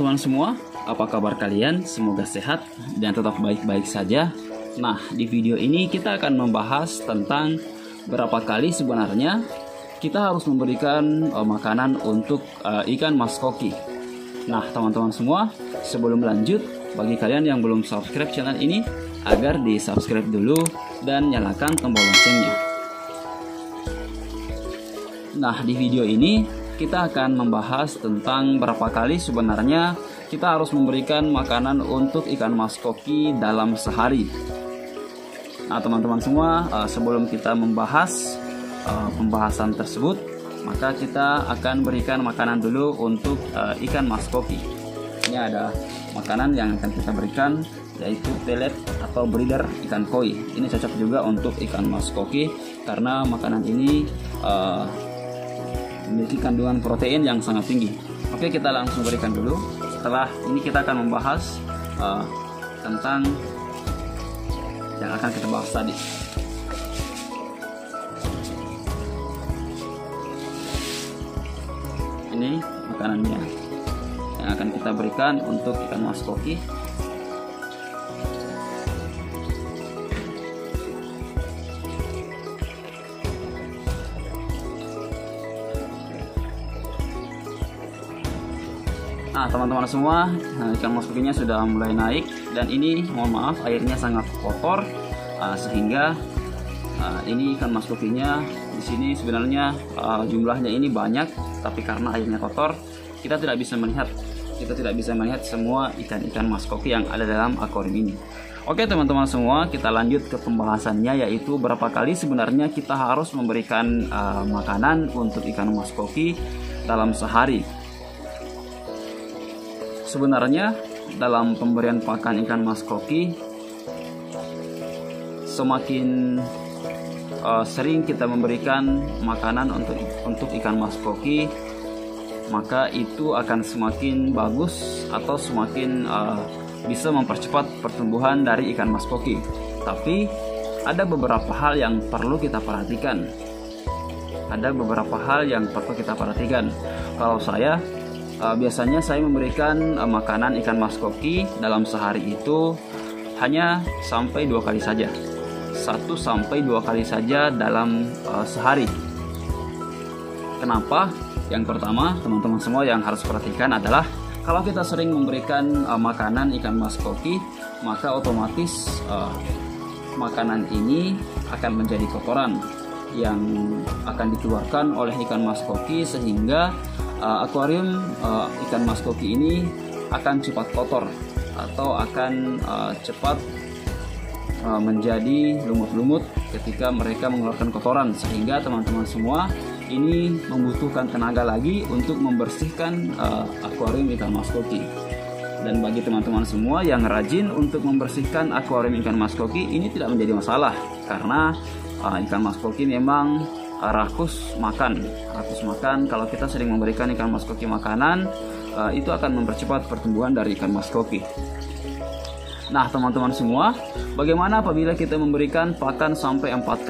teman-teman semua, apa kabar kalian? Semoga sehat dan tetap baik-baik saja. Nah, di video ini kita akan membahas tentang berapa kali sebenarnya kita harus memberikan makanan untuk ikan mas koki. Nah, teman-teman semua, sebelum lanjut, bagi kalian yang belum subscribe channel ini, agar di subscribe dulu dan nyalakan tombol loncengnya. Nah, di video ini kita akan membahas tentang berapa kali sebenarnya kita harus memberikan makanan untuk ikan mas koki dalam sehari. Nah, teman-teman semua, sebelum kita membahas pembahasan tersebut, maka kita akan berikan makanan dulu untuk ikan mas koki. Ini ada makanan yang akan kita berikan, yaitu pelet atau breeder ikan koi. Ini cocok juga untuk ikan mas koki karena makanan ini memiliki kandungan protein yang sangat tinggi. Oke, kita langsung berikan dulu. Setelah ini kita akan membahas tentang yang akan kita bahas tadi. Ini makanannya yang akan kita berikan untuk ikan mas koki. Nah, teman-teman semua, ikan mas kokinya sudah mulai naik dan ini mohon maaf airnya sangat kotor, sehingga ini ikan mas kokinya di sini sebenarnya jumlahnya ini banyak, tapi karena airnya kotor kita tidak bisa melihat semua ikan-ikan mas koki yang ada dalam akuarium ini. Oke, teman-teman semua, kita lanjut ke pembahasannya, yaitu berapa kali sebenarnya kita harus memberikan makanan untuk ikan mas koki dalam sehari. Sebenarnya dalam pemberian pakan ikan mas koki, semakin sering kita memberikan makanan untuk ikan mas koki, maka itu akan semakin bagus atau semakin bisa mempercepat pertumbuhan dari ikan mas koki. Tapi ada beberapa hal yang perlu kita perhatikan. Kalau saya biasanya saya memberikan makanan ikan mas koki dalam sehari itu hanya sampai 2 kali saja. 1 sampai 2 kali saja dalam sehari. Kenapa? Yang pertama, teman-teman semua yang harus perhatikan adalah kalau kita sering memberikan makanan ikan mas koki, maka otomatis makanan ini akan menjadi kotoran yang akan dikeluarkan oleh ikan mas koki, sehingga akuarium ikan mas koki ini akan cepat kotor atau akan cepat menjadi lumut-lumut ketika mereka mengeluarkan kotoran, sehingga teman-teman semua ini membutuhkan tenaga lagi untuk membersihkan akuarium ikan mas koki. Dan bagi teman-teman semua yang rajin untuk membersihkan akuarium ikan mas koki, ini tidak menjadi masalah karena ikan mas koki memang rakus makan. Kalau kita sering memberikan ikan mas koki makanan, itu akan mempercepat pertumbuhan dari ikan mas koki. Nah, teman-teman semua, bagaimana apabila kita memberikan pakan sampai 4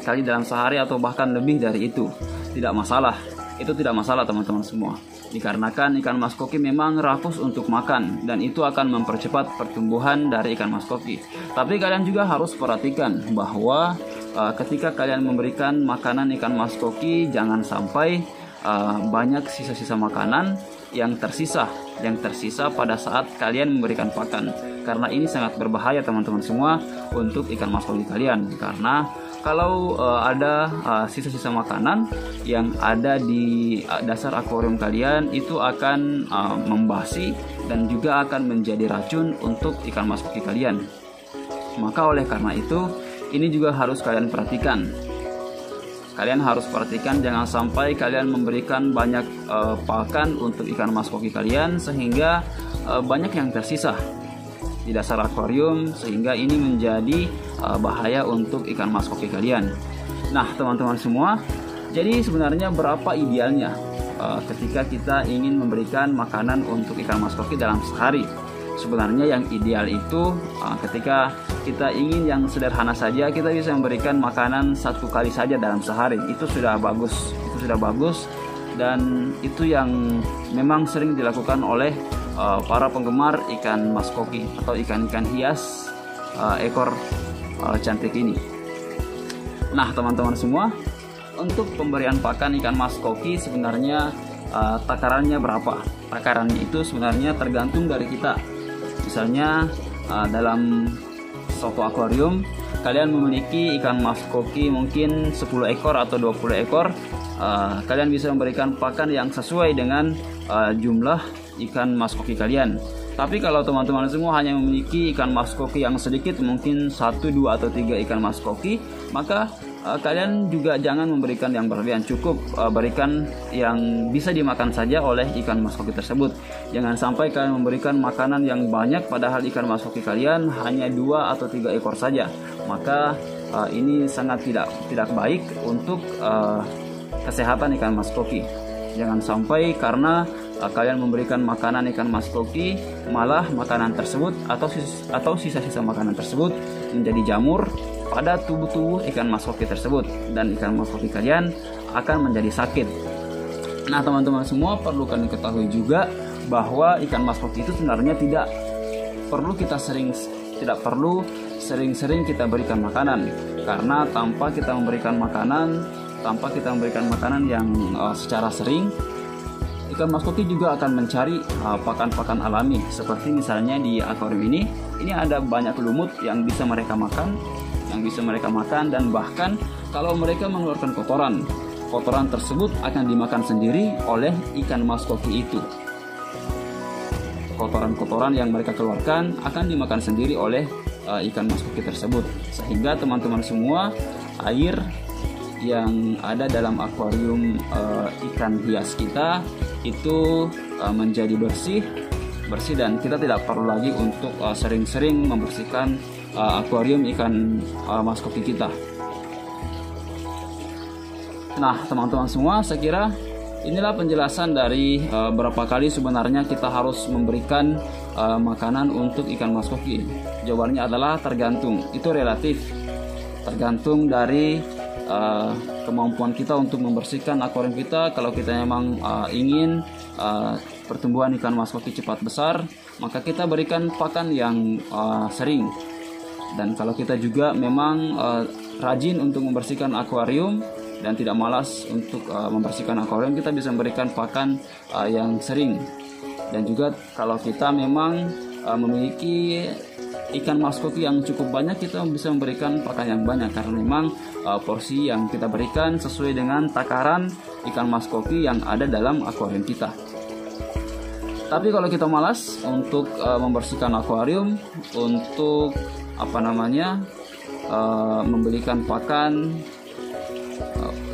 kali dalam sehari atau bahkan lebih dari itu? Tidak masalah. Itu tidak masalah, teman-teman semua, dikarenakan ikan mas koki memang rakus untuk makan dan itu akan mempercepat pertumbuhan dari ikan mas koki. Tapi kalian juga harus perhatikan bahwa ketika kalian memberikan makanan ikan mas koki, jangan sampai banyak sisa-sisa makanan yang tersisa pada saat kalian memberikan pakan, karena ini sangat berbahaya, teman-teman semua, untuk ikan mas koki kalian. Karena kalau ada sisa-sisa makanan yang ada di dasar akuarium kalian, itu akan membasi dan juga akan menjadi racun untuk ikan mas koki kalian. Maka oleh karena itu, ini juga harus kalian perhatikan. Kalian harus perhatikan jangan sampai kalian memberikan banyak pakan untuk ikan mas koki kalian sehingga banyak yang tersisa di dasar akuarium, sehingga ini menjadi bahaya untuk ikan mas koki kalian. Nah, teman-teman semua, jadi sebenarnya berapa idealnya ketika kita ingin memberikan makanan untuk ikan mas koki dalam sehari? Sebenarnya yang ideal itu ketika kita ingin yang sederhana saja, kita bisa memberikan makanan 1 kali saja dalam sehari. Itu sudah bagus. dan itu yang memang sering dilakukan oleh para penggemar ikan mas koki atau ikan-ikan hias ekor cantik ini. Nah teman-teman semua, untuk pemberian pakan ikan mas koki sebenarnya takarannya berapa? Takarannya itu sebenarnya tergantung dari kita. Misalnya dalam suatu akuarium kalian memiliki ikan mas koki mungkin 10 ekor atau 20 ekor, kalian bisa memberikan pakan yang sesuai dengan jumlah ikan mas koki kalian. Tapi kalau teman-teman semua hanya memiliki ikan mas koki yang sedikit, mungkin 1, 2, atau 3 ikan mas koki, maka kalian juga jangan memberikan yang berlebihan. Cukup berikan yang bisa dimakan saja oleh ikan mas koki tersebut. Jangan sampai kalian memberikan makanan yang banyak padahal ikan mas koki kalian hanya 2 atau 3 ekor saja. Maka ini sangat tidak baik untuk kesehatan ikan mas koki. Jangan sampai karena kalian memberikan makanan ikan mas koki, malah makanan tersebut atau sisa-sisa makanan tersebut menjadi jamur pada tubuh ikan mas koki tersebut, dan ikan mas koki kalian akan menjadi sakit. Nah teman-teman semua, perlu kalian ketahui juga bahwa ikan mas koki itu sebenarnya tidak perlu sering-sering kita berikan makanan, karena tanpa kita memberikan makanan yang secara sering, ikan mas koki juga akan mencari pakan-pakan alami. Seperti misalnya di akuarium ini ada banyak lumut yang bisa mereka makan, dan bahkan kalau mereka mengeluarkan kotoran tersebut akan dimakan sendiri oleh ikan mas koki itu. Kotoran yang mereka keluarkan akan dimakan sendiri oleh ikan mas koki tersebut, sehingga teman-teman semua, air yang ada dalam akuarium ikan hias kita itu menjadi bersih, dan kita tidak perlu lagi untuk sering-sering membersihkan akuarium ikan mas koki kita. Nah teman-teman semua, saya kira inilah penjelasan dari berapa kali sebenarnya kita harus memberikan makanan untuk ikan mas koki. Jawabannya adalah tergantung, itu relatif, tergantung dari kemampuan kita untuk membersihkan akuarium kita. Kalau kita memang ingin pertumbuhan ikan mas koki cepat besar, maka kita berikan pakan yang sering. Dan kalau kita juga memang rajin untuk membersihkan akuarium dan tidak malas untuk membersihkan akuarium, kita bisa memberikan pakan yang sering. Dan juga kalau kita memang memiliki ikan mas koki yang cukup banyak, kita bisa memberikan pakan yang banyak, karena memang porsi yang kita berikan sesuai dengan takaran ikan mas koki yang ada dalam akuarium kita. Tapi kalau kita malas untuk membersihkan akuarium, untuk membelikan pakan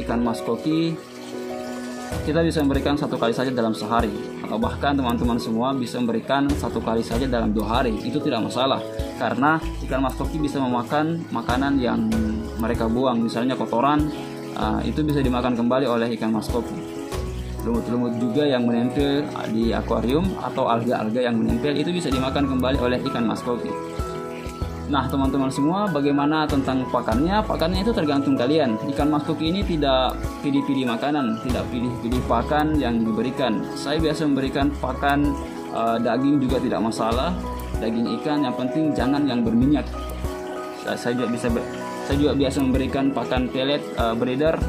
ikan mas koki, kita bisa memberikan 1 kali saja dalam sehari, atau bahkan teman-teman semua bisa memberikan 1 kali saja dalam 2 hari. Itu tidak masalah, karena ikan mas koki bisa memakan makanan yang mereka buang, misalnya kotoran, itu bisa dimakan kembali oleh ikan mas koki. Lumut-lumut juga yang menempel di akuarium atau alga-alga yang menempel itu bisa dimakan kembali oleh ikan mas koki. Nah teman-teman semua, bagaimana tentang pakannya? Pakannya itu tergantung kalian. Ikan mas koki ini tidak pilih-pilih makanan, tidak pilih-pilih pakan yang diberikan. Saya biasa memberikan pakan daging juga tidak masalah, daging ikan, yang penting jangan yang berminyak. Saya juga biasa memberikan pakan pelet breeder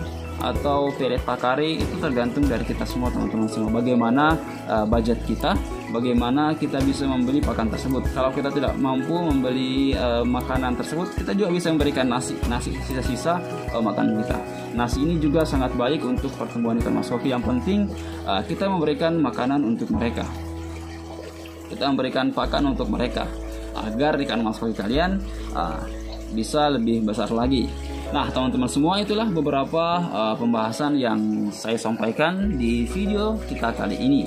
atau pelet pakari. Itu tergantung dari kita semua teman-teman semua, bagaimana budget kita, bagaimana kita bisa membeli pakan tersebut. Kalau kita tidak mampu membeli makanan tersebut, kita juga bisa memberikan nasi sisa-sisa makanan kita. Nasi ini juga sangat baik untuk pertumbuhan ikan mas koki. Yang penting kita memberikan makanan untuk mereka, kita memberikan pakan untuk mereka, agar ikan mas koki kalian bisa lebih besar lagi. Nah teman-teman semua, itulah beberapa pembahasan yang saya sampaikan di video kita kali ini.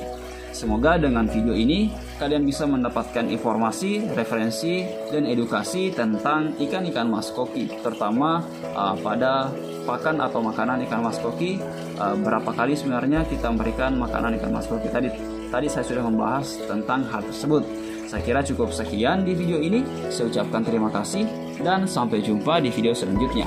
Semoga dengan video ini kalian bisa mendapatkan informasi, referensi, dan edukasi tentang ikan-ikan mas koki, terutama pada pakan atau makanan ikan mas koki. Berapa kali sebenarnya kita memberikan makanan ikan mas koki. Tadi saya sudah membahas tentang hal tersebut. Saya kira cukup sekian di video ini. Saya ucapkan terima kasih dan sampai jumpa di video selanjutnya.